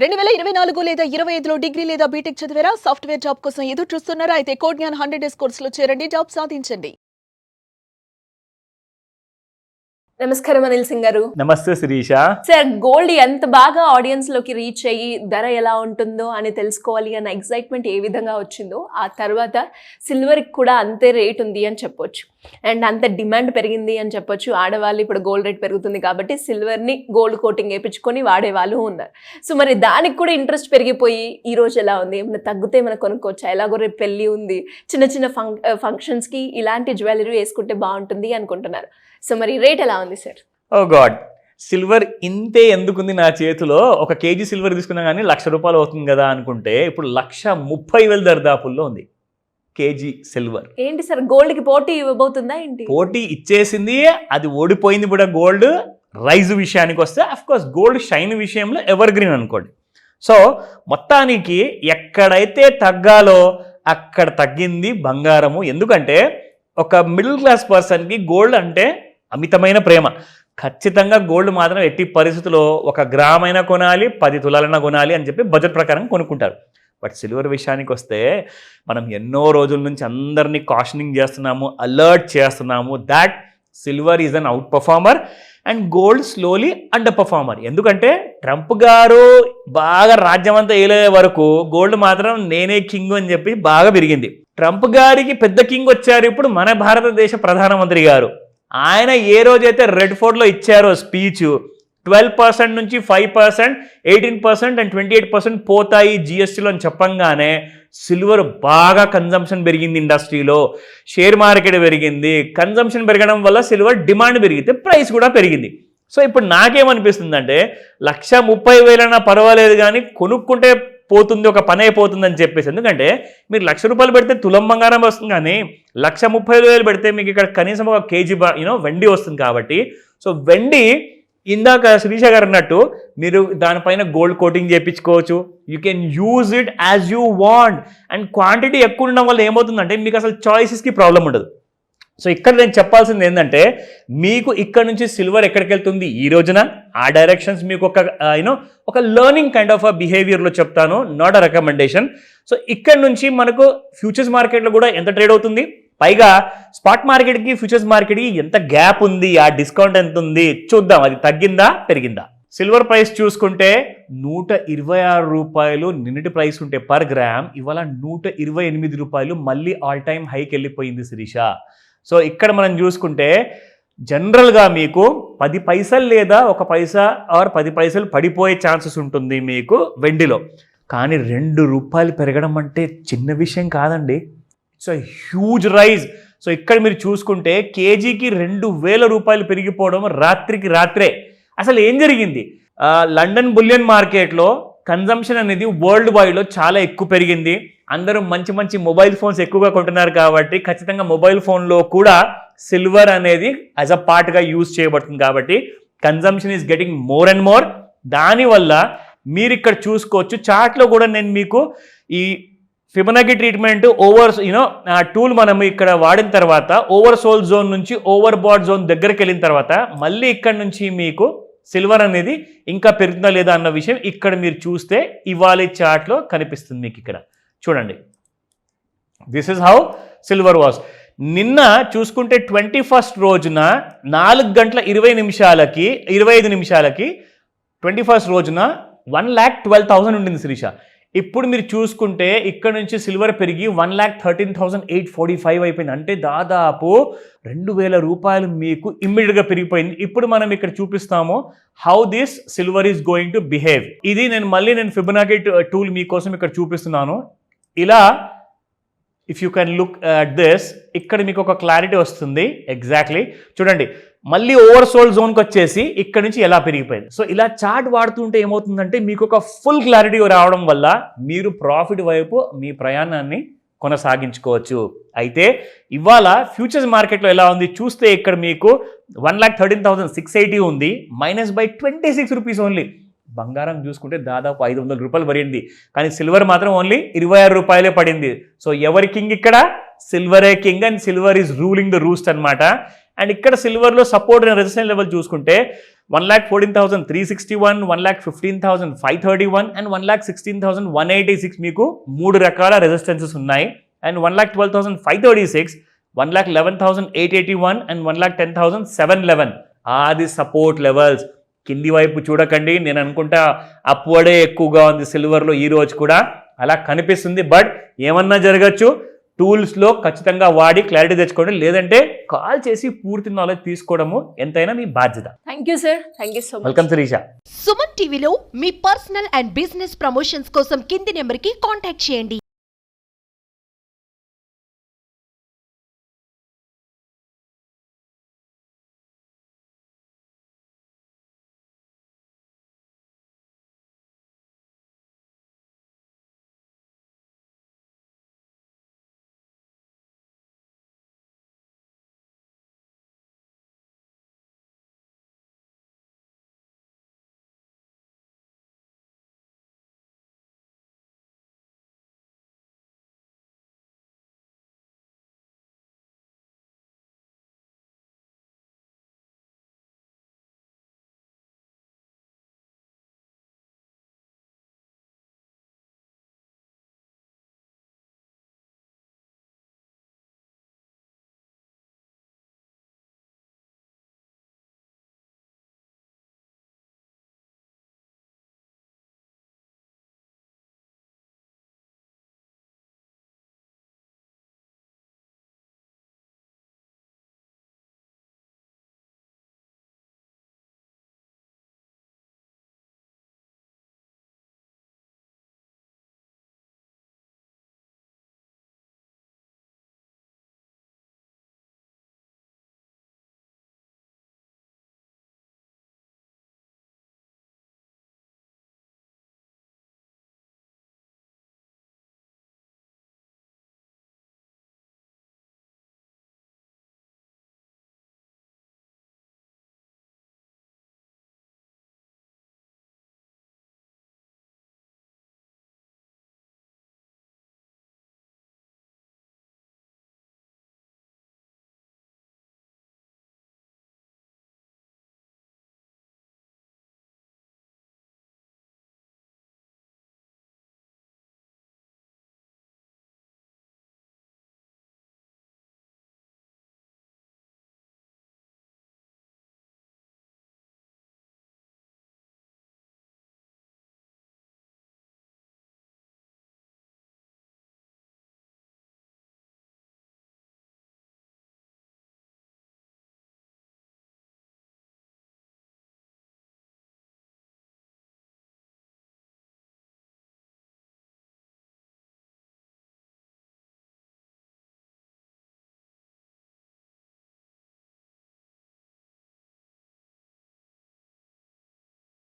2024 లేదా 25లో డిగ్రీ లేదా బీటెక్ చదివారా? సాఫ్ట్‌వేర్ జాబ్ కోసం ఎదురు చూస్తున్నారా? అయితే కోడ్ జ్ఞాన్ 100 డేస్ కోర్సులో చేరండి, జాబ్ సాధించండి. నమస్కారం అనిల్ సింగ్ గారు. నమస్తే శిరీష. సార్, గోల్డ్ ఎంత బాగా ఆడియన్స్ లోకి రీచ్ అయ్యి ధర ఎలా ఉంటుందో అని తెలుసుకోవాలి అన్న ఎక్సైట్మెంట్ ఏ విధంగా వచ్చిందో, ఆ తర్వాత సిల్వర్కి కూడా అంతే రేట్ ఉంది అని చెప్పొచ్చు. అండ్ అంత డిమాండ్ పెరిగింది అని చెప్పొచ్చు. ఆడవాళ్ళు ఇప్పుడు గోల్డ్ రేట్ పెరుగుతుంది కాబట్టి సిల్వర్ని గోల్డ్ కోటింగ్ వేయించుకొని వాడేవాళ్ళు ఉన్నారు. సో మరి దానికి కూడా ఇంట్రెస్ట్ పెరిగిపోయి ఈ రోజు ఎలా ఉంది? ఏమైనా తగ్గితే ఏమైనా కొనుక్కోవచ్చా? ఎలాగో రేపు పెళ్ళి ఉంది, చిన్న చిన్న ఫంక్షన్స్కి ఇలాంటి జ్యువెలరీ వేసుకుంటే బాగుంటుంది అనుకుంటున్నారు. సో మరి రేట్ ఎలా ఉంది సార్? ఓ గాడ్, సిల్వర్ ఇంతే ఎందుకుంది నా చేతిలో? ఒక కేజీ సిల్వర్ తీసుకున్నా కానీ ₹1,00,000 అవుతుంది కదా అనుకుంటే ఇప్పుడు 1,30,000 దరిదాపుల్లో ఉంది కేజీ సిల్వర్. ఏంటి సార్, గోల్డ్కి పోటీ ఇవ్వబోతుందా ఏంటి? పోటీ ఇచ్చేసింది, అది ఓడిపోయింది కూడా. గోల్డ్ రైజ్ విషయానికి వస్తే అఫ్కోర్స్ గోల్డ్ షైన్ విషయంలో ఎవర్ గ్రీన్ అనుకోండి. సో మొత్తానికి ఎక్కడైతే తగ్గాలో అక్కడ తగ్గింది బంగారము. ఎందుకంటే ఒక మిడిల్ క్లాస్ పర్సన్కి గోల్డ్ అంటే అమితమైన ప్రేమ. ఖచ్చితంగా గోల్డ్ మాత్రం ఎట్టి పరిస్థితుల్లో 1 గ్రామైనా కొనాలి, 10 తులాలైనా కొనాలి అని చెప్పి బడ్జెట్ ప్రకారం కొనుక్కుంటారు. బట్ సిల్వర్ విషయానికి వస్తే మనం ఎన్నో రోజుల నుంచి అందరినీ కాషనింగ్ చేస్తున్నాము, అలర్ట్ చేస్తున్నాము that silver is an out performer and gold slowly under performer. ఎందుకంటే ట్రంప్ గారు బాగా రాజ్యమంతా ఏలే వరకు గోల్డ్ మాత్రం నేనే కింగ్ అని చెప్పి బాగా పెరిగింది. ట్రంప్ గారికి పెద్ద కింగ్ వచ్చారు ఇప్పుడు మన భారతదేశ ప్రధానమంత్రి గారు. ఆయన ఏ రోజైతే రెడ్ ఫోర్ట్లో ఇచ్చారో స్పీచ్, 12% నుంచి 5%, 18% అండ్ 28% పోతాయి జిఎస్టీలో అని చెప్పంగానే సిల్వర్ బాగా కన్జంప్షన్ పెరిగింది. ఇండస్ట్రీలో షేర్ మార్కెట్ పెరిగింది. కన్జంప్షన్ పెరగడం వల్ల సిల్వర్ డిమాండ్ పెరిగితే ప్రైస్ కూడా పెరిగింది. సో ఇప్పుడు నాకేమనిపిస్తుందంటే 1,30,000 పర్వాలేదు కానీ కొనుక్కుంటే పోతుంది, ఒక పని అయిపోతుందని చెప్పేసి. ఎందుకంటే మీరు ₹1,00,000 పెడితే తులం బంగారం వస్తుంది, కానీ 1,30,000 పెడితే మీకు ఇక్కడ కనీసం ఒక కేజీ వెండి వస్తుంది. కాబట్టి సో వెండి ఇందాక శిరీష గారు అన్నట్టు మీరు దానిపైన గోల్డ్ కోటింగ్ చేయించుకోవచ్చు. You can use it as you want. And quantity ఎక్కువ ఉండడం వల్ల ఏమవుతుందంటే మీకు అసలు చాయిసెస్కి ప్రాబ్లం ఉండదు. సో ఇక్కడ నేను చెప్పాల్సింది ఏంటంటే మీకు ఇక్కడ నుంచి సిల్వర్ ఎక్కడికి వెళ్తుంది ఈ రోజున, ఆ డైరెక్షన్స్ మీకు ఒక లెర్నింగ్ కైండ్ ఆఫ్ బిహేవియర్లో చెప్తాను, నాట్ అ రికమెండేషన్. సో ఇక్కడ నుంచి మనకు ఫ్యూచర్స్ మార్కెట్లో కూడా ఎంత ట్రేడ్ అవుతుంది, పైగా స్పాట్ మార్కెట్కి ఫ్యూచర్స్ మార్కెట్కి ఎంత గ్యాప్ ఉంది, ఆ డిస్కౌంట్ ఎంత ఉంది చూద్దాం. అది తగ్గిందా పెరిగిందా? సిల్వర్ ప్రైస్ చూసుకుంటే ₹126 నిన్నటి ప్రైస్ ఉంటే పర్ గ్రామ్, ఇవాళ ₹128 మళ్ళీ ఆల్ టైమ్ హైకి వెళ్ళిపోయింది శిరీష. సో ఇక్కడ మనం చూసుకుంటే జనరల్గా మీకు 10 పైసలు లేదా 1 పైసా ఆర్ 10 పైసలు పడిపోయే ఛాన్సెస్ ఉంటుంది మీకు వెండిలో. కానీ ₹2 పెరగడం అంటే చిన్న విషయం కాదండి. It's a huge rise. So ఇక్కడ మీరు చూసుకుంటే కేజీకి ₹2,000 పెరిగిపోవడం రాత్రికి రాత్రే. అసలు ఏం జరిగింది? లండన్ బులియన్ మార్కెట్లో కన్జంప్షన్ అనేది వరల్డ్ వైడ్లో చాలా ఎక్కువ పెరిగింది. అందరూ మంచి మంచి మొబైల్ ఫోన్స్ ఎక్కువగా కొంటున్నారు కాబట్టి ఖచ్చితంగా మొబైల్ ఫోన్లో కూడా సిల్వర్ అనేది యాజ్ అ పార్ట్గా యూజ్ చేయబడుతుంది. కాబట్టి consumption is getting more and more. దానివల్ల మీరు ఇక్కడ చూసుకోవచ్చు చార్ట్లో కూడా నేను మీకు ఈ ఫిబొనాకీ ట్రీట్మెంట్ టూల్ మనం ఇక్కడ వాడిన తర్వాత ఓవర్ సోల్ జోన్ నుంచి ఓవర్ బాడ్ జోన్ దగ్గరికి వెళ్ళిన తర్వాత మళ్ళీ ఇక్కడ నుంచి మీకు సిల్వర్ అనేది ఇంకా పెరుగుతుందా లేదా అన్న విషయం ఇక్కడ మీరు చూస్తే ఇవాళ చార్ట్లో కనిపిస్తుంది మీకు. ఇక్కడ చూడండి, this is how silver was. నిన్న చూసుకుంటే 21st రోజున 4:25 నిమిషాలకి 21st రోజున 1,12,000 ఉండింది శిరీష. ఇప్పుడు మీరు చూసుకుంటే ఇక్కడ నుంచి సిల్వర్ పెరిగి 1,13,845 అయిపోయింది. అంటే దాదాపు ₹2,000 మీకు ఇమ్మీడియట్గా పెరిగిపోయింది. ఇప్పుడు మనం ఇక్కడ చూపిస్తాము how this silver is going to behave. ఇది నేను ఫిబొనాకీ టూల్ మీకోసం ఇక్కడ చూపిస్తున్నాను. ఇలా if you can look at this, ఇక్కడ మీకు ఒక క్లారిటీ వస్తుంది. ఎగ్జాక్ట్లీ చూడండి, మళ్ళీ ఓవర్ సోల్డ్ జోన్కి వచ్చేసి ఇక్కడ నుంచి ఎలా పెరిగిపోయింది. సో ఇలా చార్ట్ వాడుతుంటే ఏమవుతుందంటే మీకు ఒక ఫుల్ క్లారిటీ రావడం వల్ల మీరు ప్రాఫిట్ వైపు మీ ప్రయాణాన్ని కొనసాగించుకోవచ్చు. అయితే ఇవాళ ఫ్యూచర్స్ మార్కెట్లో ఎలా ఉంది చూస్తే ఇక్కడ మీకు 1,13,680 ఉంది, -26 ఓన్లీ. బంగారం చూసుకుంటే దాదాపు ₹500 పడింది, కానీ సిల్వర్ మాత్రం ఓన్లీ ₹26 పడింది. సో ఎవరి కింగ్ ఇక్కడ? సిల్వరే king, and silver is ruling the roost అనమాట. అండ్ ఇక్కడ సిల్వర్లో సపోర్ట్ అండ్ రెసిస్టెన్స్ లెవెల్ చూసుకుంటే 1,14,361, 1,15,531 అండ్ 1,16,186 మీకు 3 రకాల రెసిస్టెన్సెస్ ఉన్నాయి. అండ్ 1,12,536, 1,11,881 అండ్ 1,10,711 అది సపోర్ట్ లెవెల్స్. కింది వైపు చూడకండి, నేను అనుకుంటా అప్వర్డే ఎక్కువగా ఉంది సిల్వర్లో ఈ రోజు కూడా అలా కనిపిస్తుంది. బట్ ఏమన్నా జరగచ్చు, టూల్స్లో ఖచ్చితంగా వాడి క్లారిటీ తెచ్చుకోండి, లేదంటే కాల్ చేసి పూర్తి నాలెడ్జ్ తీసుకోవడము ఎంతైనా మీ బాధ్యత. Thank you sir, thank you so much. Welcome Shirisha. Suman టీవీలో మీ పర్సనల్ అండ్ బిజినెస్ ప్రమోషన్స్ కోసం కింది నెంబర్కి కాంటాక్ట్ చేయండి.